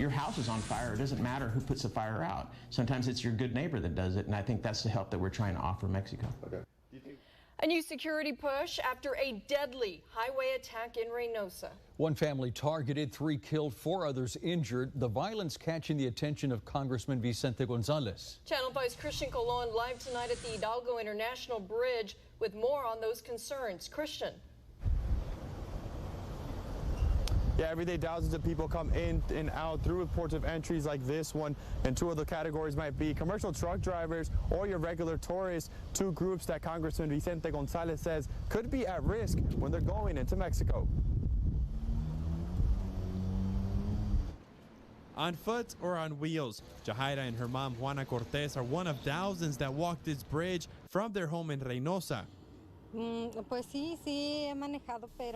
your house is on fire, it doesn't matter who puts the fire out. Sometimes it's your good neighbor that does it, and I think that's the help that we're trying to offer Mexico. Okay. A new security push after a deadly highway attack in Reynosa. One family targeted, 3 killed, 4 others injured. The violence catching the attention of Congressman Vicente Gonzalez. Channel 5's Christian Colon live tonight at the Hidalgo International Bridge with more on those concerns. Christian. Yeah, every day thousands of people come in and out through ports of entries like this one, and 2 other categories might be commercial truck drivers or your regular tourists, 2 groups that Congressman Vicente Gonzalez says could be at risk when they're going into Mexico. On foot or on wheels, Jahaira and her mom Juana Cortez are one of thousands that walk this bridge from their home in Reynosa.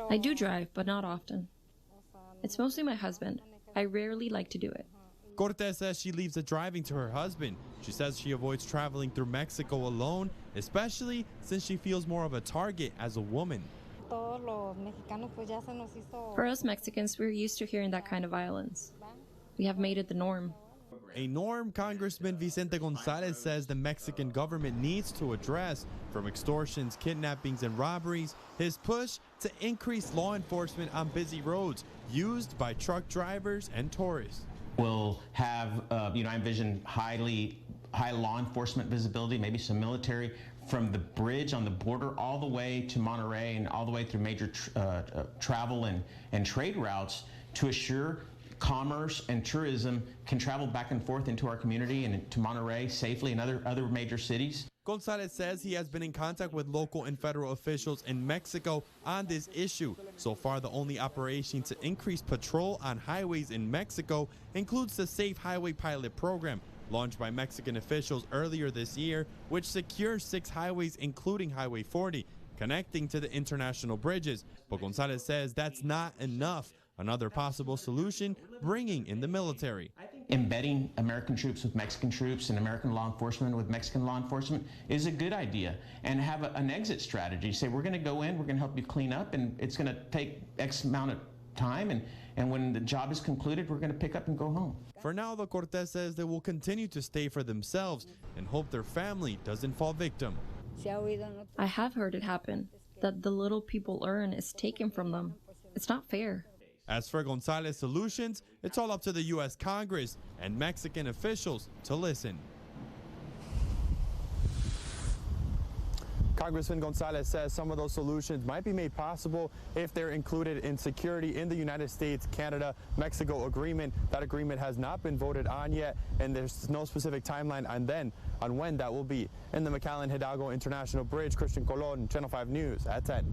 I do drive, but not often. It's mostly my husband. I rarely like to do it. Cortez says she leaves the driving to her husband. She says she avoids traveling through Mexico alone, especially since she feels more of a target as a woman. For us Mexicans, we're used to hearing that kind of violence. We have made it the norm. A norm Congressman Vicente Gonzalez says the Mexican government needs to address, from extortions, kidnappings, and robberies, his push to increase law enforcement on busy roads used by truck drivers and tourists. We'll have, I envision high law enforcement visibility, maybe some military, from the bridge on the border all the way to Monterrey and all the way through major travel and trade routes to assure commerce and tourism can travel back and forth into our community and to Monterrey safely and other major cities. Gonzalez says he has been in contact with local and federal officials in Mexico on this issue. So far, the only operation to increase patrol on highways in Mexico includes the Safe Highway Pilot Program, launched by Mexican officials earlier this year, which secures 6 highways, including Highway 40, connecting to the international bridges. But Gonzalez says that's not enough. Another possible solution, bringing in the military. Embedding American troops with Mexican troops and American law enforcement with Mexican law enforcement is a good idea. And have an exit strategy. Say, we're going to go in, we're going to help you clean up, and it's going to take X amount of time. And when the job is concluded, we're going to pick up and go home. For now, the Cortez says they will continue to stay for themselves and hope their family doesn't fall victim. I have heard it happen, that the little people earn is taken from them. It's not fair. As for Gonzalez's solutions, it's all up to the U.S. Congress and Mexican officials to listen. Congressman Gonzalez says some of those solutions might be made possible if they're included in security in the United States, Canada, Mexico agreement. That agreement has not been voted on yet, and there's no specific timeline on when that will be. In the McAllen Hidalgo International Bridge, Christian Colon, Channel 5 News at 10.